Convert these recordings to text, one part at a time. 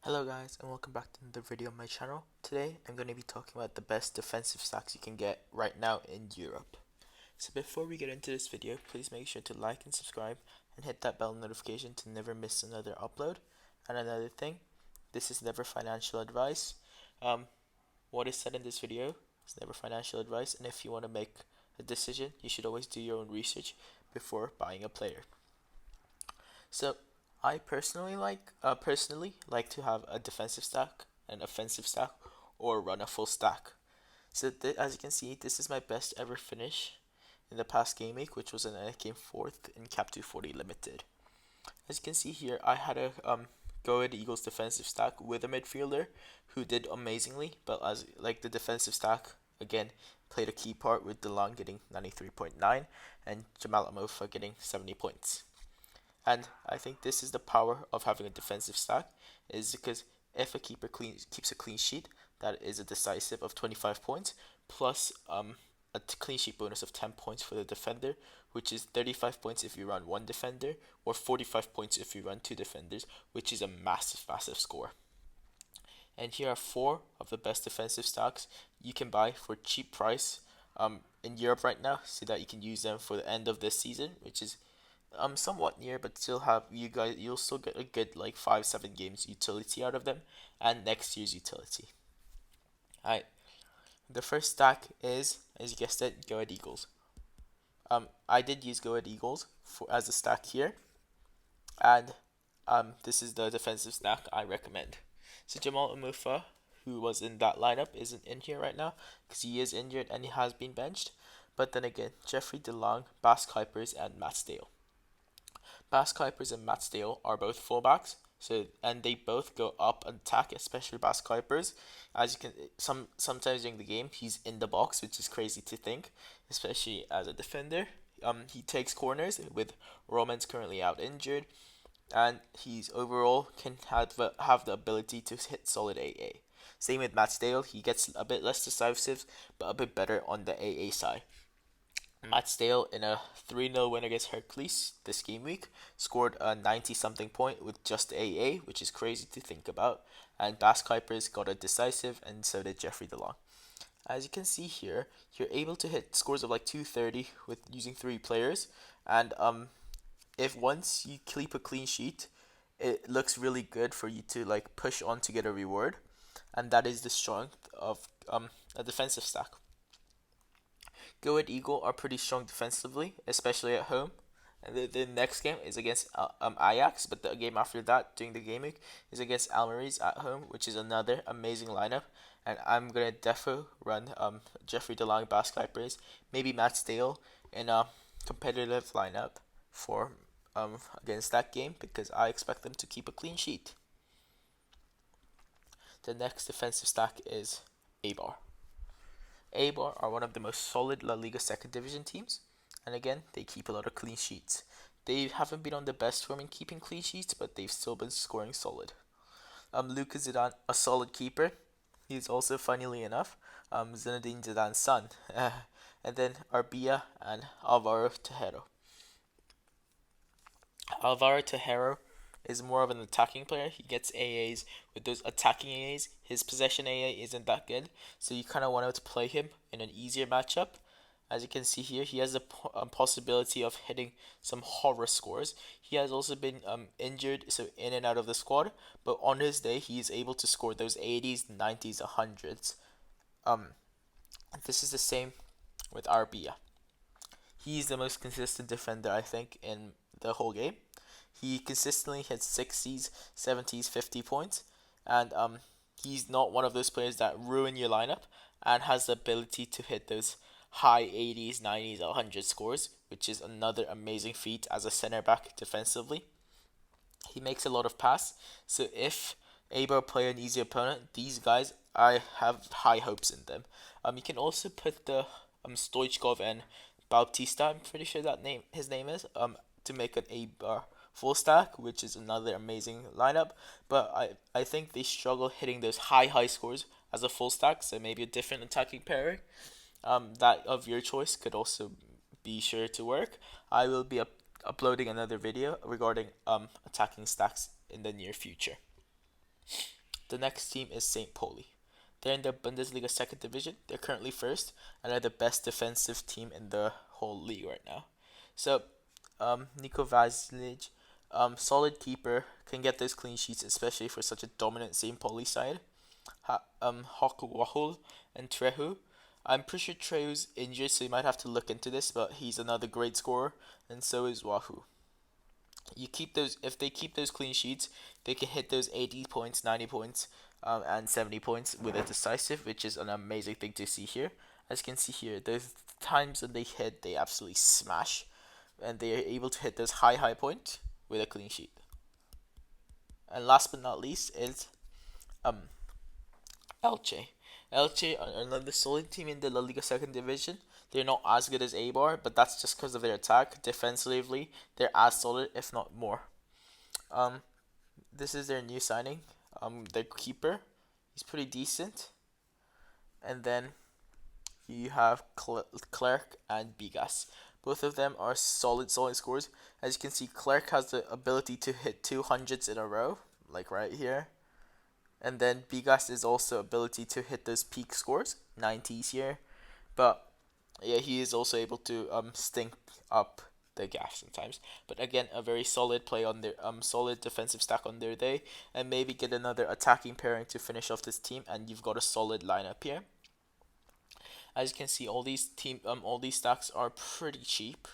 Hello guys and welcome back to another video on my channel. Today I'm going to be talking about the best defensive stacks you can get right now in Europe. So before we get into this video, please make sure to like and subscribe and hit that bell notification to never miss another upload. And another thing, this is never financial advice. What is said in this video is never financial advice, and if you want to make a decision, you should always do your own research before buying a player. So I personally like to have a defensive stack, an offensive stack, or run a full stack. So as you can see, this is my best ever finish in the past game week, which was when I came fourth in Cap 240 Limited. As you can see here, I had a Go Ahead Eagles defensive stack with a midfielder who did amazingly, but as like the defensive stack again played a key part with DeLong getting 93.9 and Jamal Amofa getting 70 points. And I think this is the power of having a defensive stack, is because if a keeper keeps a clean sheet, that is a decisive of 25 points, plus a clean sheet bonus of 10 points for the defender, which is 35 points if you run one defender, or 45 points if you run two defenders, which is a massive score. And here are four of the best defensive stacks you can buy for cheap price in Europe right now, so that you can use them for the end of this season, which is somewhat near, but still have you'll still get a good like 5-7 games utility out of them, and next year's utility. Alright, the first stack is, as you guessed it, Go Ahead Eagles. I did use Go Ahead Eagles as a stack here, and this is the defensive stack I recommend. So Jamal Amufa, who was in that lineup, isn't in here right now because he is injured and he has been benched. But then again, Jeffrey DeLong, Bas Kuipers, and Matt Stale. Bas Kuipers and Matt Stale are both fullbacks, and they both go up and attack, especially Bas Kuipers. As you can sometimes during the game, he's in the box, which is crazy to think, especially as a defender. He takes corners with Roman's currently out injured, and he's overall can have the ability to hit solid AA. Same with Matt Stale, he gets a bit less decisive, but a bit better on the AA side. Matt Stale, in a 3-0 win against Hercules this game week, scored a 90 something point with just AA, which is crazy to think about. And Bas Kuipers got a decisive, and so did Jeffrey DeLong. As you can see here, you're able to hit scores of like 230 with using three players, and if once you keep a clean sheet, it looks really good for you to like push on to get a reward, and that is the strength of a defensive stack. Go Ahead Eagle are pretty strong defensively, especially at home. And the next game is against Ajax, but the game after that, during the game week, is against Almeries at home, which is another amazing lineup. And I'm gonna defo run Jeffrey DeLong, Bas Kuipers, maybe Matt Stale in a competitive lineup for against that game, because I expect them to keep a clean sheet. The next defensive stack is Eibar. Eibar are one of the most solid La Liga second division teams, and again, they keep a lot of clean sheets. They haven't been on the best form in keeping clean sheets, but they've still been scoring solid. Lucas Zidane, a solid keeper. He's also, funnily enough, Zinedine Zidane's son. And then Arbia and Alvaro Tejero. Alvaro Tejero is more of an attacking player. He gets AAs with those attacking AAs. His possession AA isn't that good, so you kind of want to play him in an easier matchup. As you can see here, he has a possibility of hitting some horror scores. He has also been injured, so in and out of the squad, but on his day, he is able to score those 80s, 90s, 100s. This is the same with Arbia. He's the most consistent defender, I think, in the whole game. He consistently hits 60s, 70s, 50 points, and he's not one of those players that ruin your lineup, and has the ability to hit those high 80s, 90s, 100 scores, which is another amazing feat as a center back defensively. He makes a lot of pass, so if Eibar play an easy opponent, these guys, I have high hopes in them. You can also put the Stoichkov and Bautista, I'm pretty sure his name is, to make an Eibar full stack, which is another amazing lineup. But I think they struggle hitting those high scores as a full stack, so maybe a different attacking pairing that of your choice could also be sure to work. I will be uploading another video regarding attacking stacks in the near future. The next team is St. Pauli. They're in the Bundesliga second division. They're currently first and are the best defensive team in the whole league right now. So, Niko Vasilic, solid keeper, can get those clean sheets, especially for such a dominant St. Pauli side. Haku Wahul and Trehu. I'm pretty sure Trehu's injured, so you might have to look into this, but he's another great scorer, and so is Wahoo. You keep those if they keep those clean sheets, they can hit those 80 points, 90 points, and 70 points with a decisive, which is an amazing thing to see here. As you can see here, those times when they hit, they absolutely smash, and they are able to hit those high point with a clean sheet. And last but not least is um Elche. Elche are another solid team in the La Liga second division. They're not as good as Eibar, but that's just because of their attack. Defensively, they're as solid, if not more. Um, this is their new signing. Their keeper, he's pretty decent. And then you have Clerc and Bigas. Both of them are solid scores. As you can see, Clerc has the ability to hit 200s in a row, like right here. And then Bigas is also ability to hit those peak scores, 90s here. But yeah, he is also able to stink up the gas sometimes. But again, a very solid play on their solid defensive stack on their day, and maybe get another attacking pairing to finish off this team, and you've got a solid lineup here. As you can see, all these stacks are pretty cheap.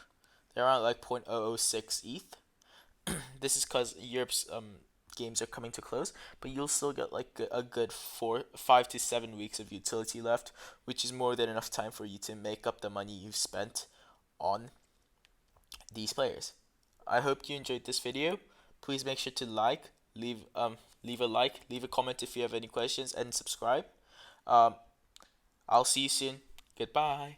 They're around like 0.006 ETH. This is because Europe's games are coming to close, but you'll still get like a good 5 to 7 weeks of utility left, which is more than enough time for you to make up the money you've spent on these players. I hope you enjoyed this video. Please make sure to leave a like, leave a comment if you have any questions, and subscribe. Um, I'll see you soon. Goodbye.